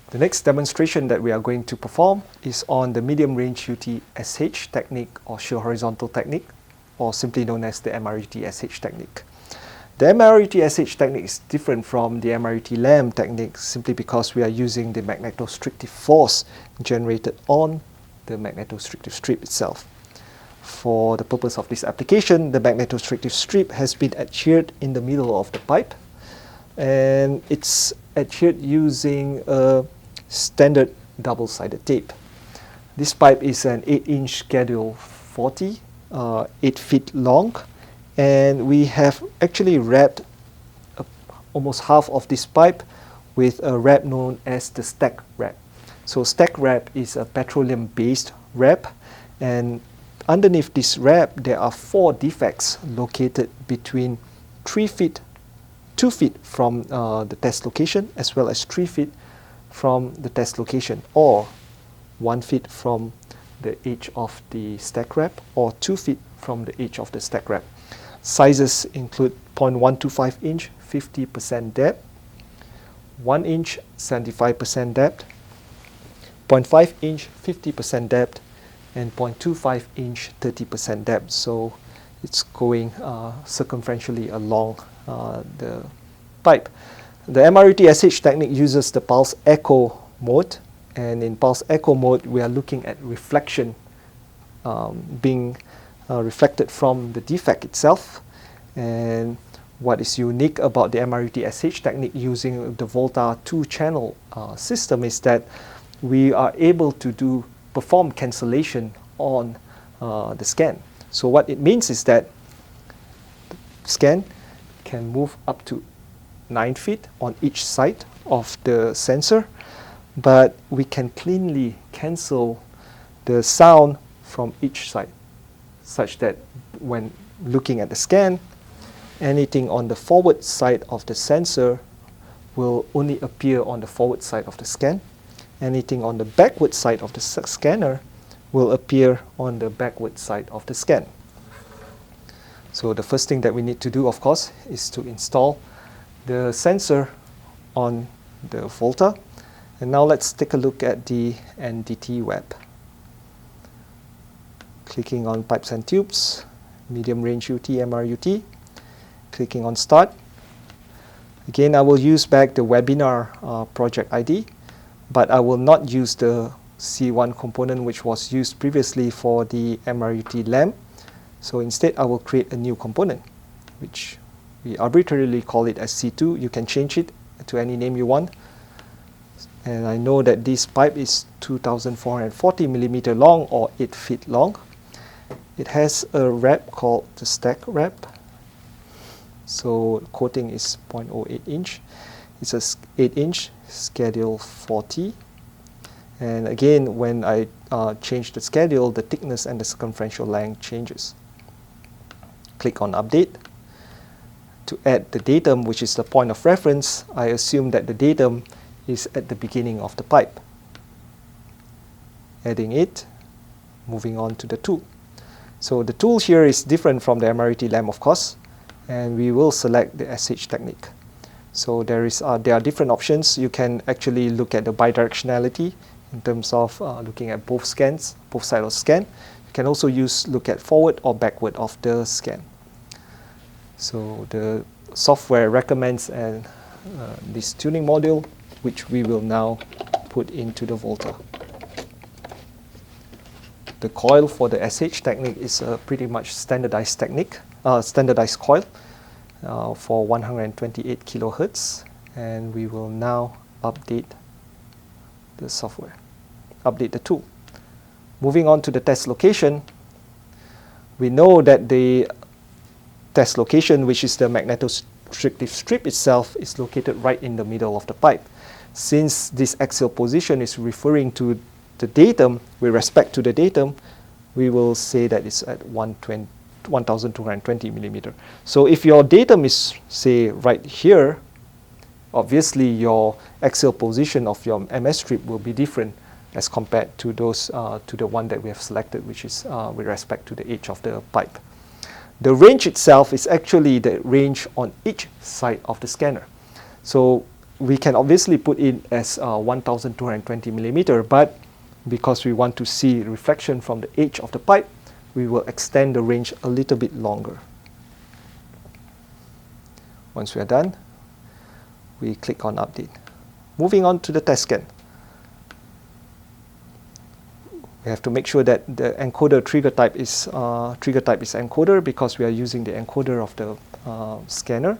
The next demonstration that we are going to perform is on the medium range UT-SH technique or shear horizontal technique, or simply known as the MRUT-SH technique. The MRUT-SH technique is different from the MRUT-LAM technique simply because we are using the magnetostrictive force generated on the magnetostrictive strip itself. For the purpose of this application, the magnetostrictive strip has been adhered in the middle of the pipe, and it's adhered using a standard double-sided tape. This pipe is an 8-inch schedule 40, 8 feet long, and we have actually wrapped almost half of this pipe with a wrap known as the stack wrap. So stack wrap is a petroleum-based wrap, and underneath this wrap there are 4 defects located between 2 feet from the test location, as well as 3 feet from the test location, or 1 feet from the edge of the stack wrap, or 2 feet from the edge of the stack wrap. Sizes include 0.125 inch 50% depth, 1 inch 75% depth, 0.5 inch 50% depth, and 0.25 inch 30% depth. So it's going circumferentially along the pipe. The MRUT-SH technique uses the pulse echo mode, and in pulse echo mode we are looking at reflection being reflected from the defect itself. And what is unique about the MRUT-SH technique using the VOLTA 2-channel system is that we are able to perform cancellation on the scan. So what it means is that the scan can move up to 9 feet on each side of the sensor, but we can cleanly cancel the sound from each side, such that when looking at the scan, anything on the forward side of the sensor will only appear on the forward side of the scan. Anything on the backward side of the scanner will appear on the backward side of the scan. So the first thing that we need to do, of course, is to install the sensor on the VOLTA. And now let's take a look at the NDT web. Clicking on Pipes and Tubes, Medium Range UT, MRUT. Clicking on Start. Again, I will use back the webinar project ID, but I will not use the C1 component which was used previously for the MRUT-LAM. So instead, I will create a new component, which we arbitrarily call it as C2. You can change it to any name you want. And I know that this pipe is 2,440 millimeter long, or 8 feet long. It has a wrap called the stack wrap. So coating is 0.08 inch. It's a 8-inch schedule 40. And again, when I change the schedule, the thickness and the circumferential length changes. Click on Update. To add the datum, which is the point of reference, I assume that the datum is at the beginning of the pipe. Adding it, moving on to the tool. So the tool here is different from the MRUT-LAM, of course, and we will select the SH technique. So there are different options. You can actually look at the bidirectionality in terms of looking at both scans, both sides of the scan. You can also look at forward or backward of the scan. So the software recommends this tuning module, which we will now put into the VOLTA. The coil for the SH technique is a pretty much standardized technique, standardized coil for 128 kilohertz, and we will now update the software, update the tool. Moving on to the test location, we know that the test location, which is the magnetostrictive strip itself, is located right in the middle of the pipe. Since this axial position is referring to the datum, with respect to the datum, we will say that it's at 1,220 millimeter. So if your datum is, say, right here, obviously your axial position of your MS strip will be different as compared to those to the one that we have selected, which is with respect to the edge of the pipe. The range itself is actually the range on each side of the scanner. So we can obviously put it as 1220 millimeter, but because we want to see reflection from the edge of the pipe, we will extend the range a little bit longer. Once we are done, we click on update. Moving on to the test scan. We have to make sure that the encoder trigger type is encoder, because we are using the encoder of the scanner.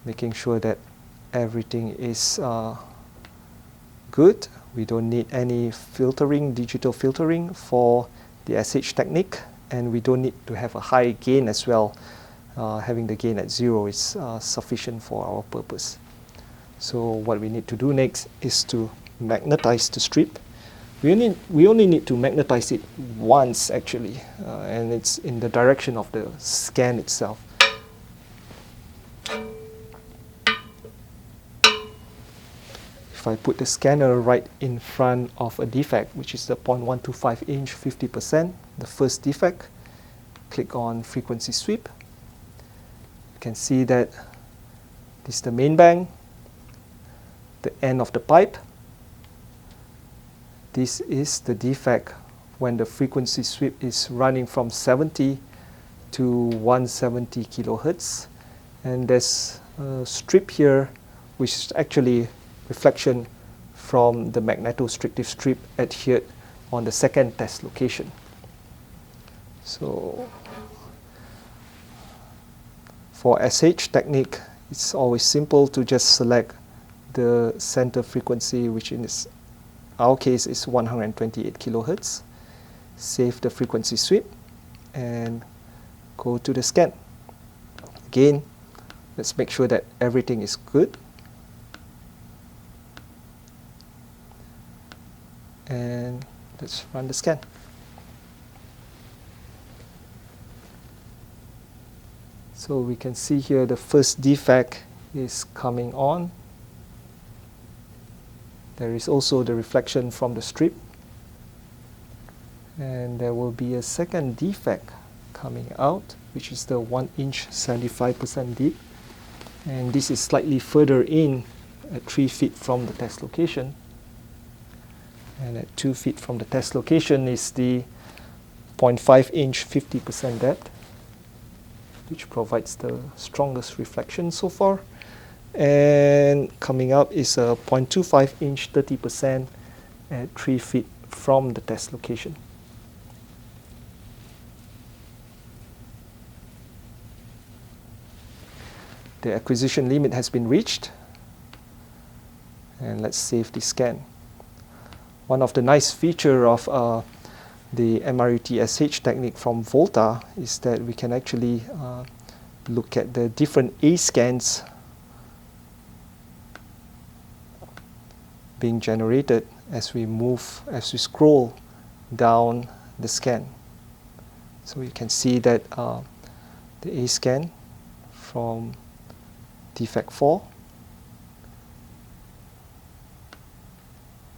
Making sure that everything is good. We don't need any filtering, digital filtering for the SH technique, and we don't need to have a high gain as well. Having the gain at 0 is sufficient for our purpose. So what we need to do next is to magnetize the strip. We only need to magnetize it once actually, and it's in the direction of the scan itself. If I put the scanner right in front of a defect, which is the 0.125 inch 50%, the first defect, click on frequency sweep. You can see that this is the main bang, the end of the pipe. This is the defect when the frequency sweep is running from 70 to 170 kilohertz. And there's a strip here, which is actually reflection from the magnetostrictive strip adhered on the second test location. So for SH technique, it's always simple to just select the center frequency, which in our case is 128 kilohertz. Save the frequency sweep and go to the scan. Again, let's make sure that everything is good. And let's run the scan. So we can see here the first defect is coming on. There is also the reflection from the strip. And there will be a second defect coming out, which is the 1 inch 75% dip. And this is slightly further in at 3 feet from the test location. And at 2 feet from the test location is the 0.5 inch 50% depth, which provides the strongest reflection so far. And coming up is a 0.25 inch 30% at 3 feet from the test location. The acquisition limit has been reached. And let's save the scan. One of the nice features of the MRUT SH technique from VOLTA is that we can actually look at the different A scans being generated as we scroll down the scan. So you can see that the A scan from defect 4,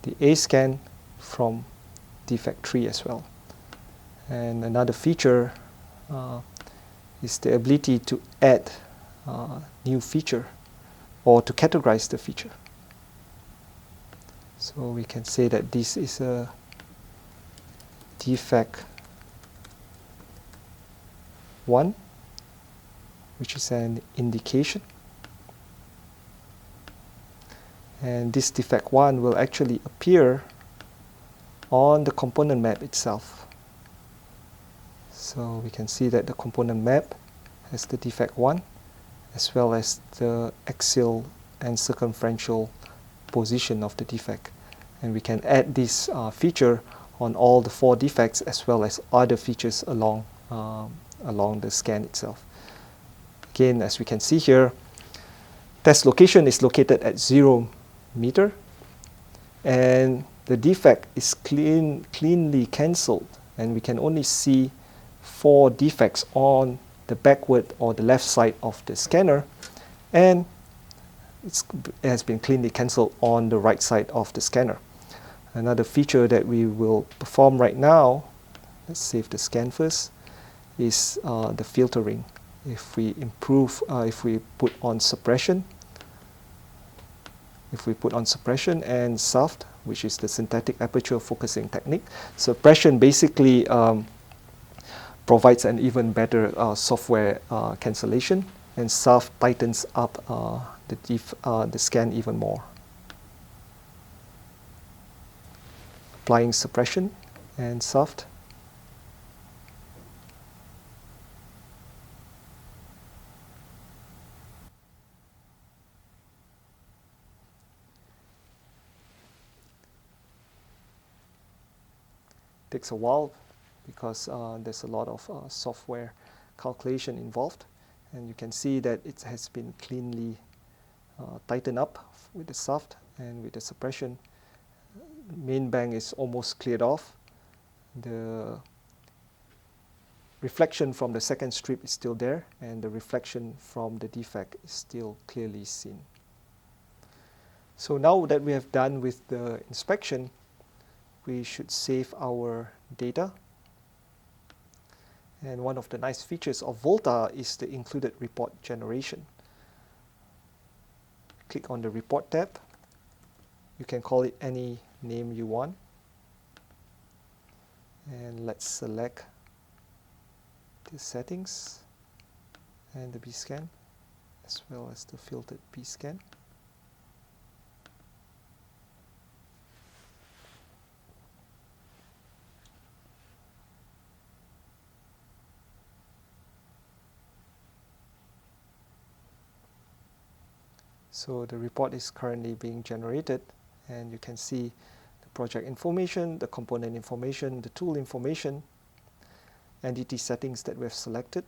the A scan from defect 3 as well. And another feature is the ability to add new feature or to categorize the feature. So we can say that this is a defect 1, which is an indication. And this defect 1 will actually appear on the component map itself. So we can see that the component map has the defect 1 as well as the axial and circumferential position of the defect. And we can add this feature on all the 4 defects as well as other features along the scan itself. Again, as we can see here, test location is located at 0 meter, and the defect is cleanly cancelled, and we can only see 4 defects on the backward or the left side of the scanner, and it has been cleanly cancelled on the right side of the scanner. Another feature that we will perform right now, let's save the scan first, is the filtering. If we put on suppression, If we put on suppression and soft, which is the synthetic aperture focusing technique, suppression basically provides an even better software cancellation, and soft tightens up the scan even more. Applying suppression and soft. Takes a while because there's a lot of software calculation involved, and you can see that it has been cleanly tightened up with the soft, and with the suppression main bank is almost cleared off. The reflection from the second strip is still there, and the reflection from the defect is still clearly seen. So now that we have done with the inspection, we should save our data. And one of the nice features of VOLTA is the included report generation. Click on the report tab. You can call it any name you want. And let's select the settings and the B-scan, as well as the filtered B-scan. So the report is currently being generated, and you can see the project information, the component information, the tool information, entity settings that we've selected,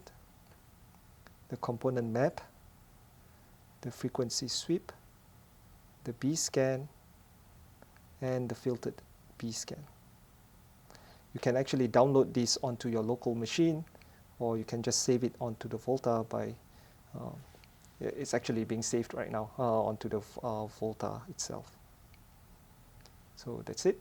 the component map, the frequency sweep, the B-scan, and the filtered B-scan. You can actually download this onto your local machine, or you can just save it onto the VOLTA by it's actually being saved right now onto the VOLTA itself. So that's it.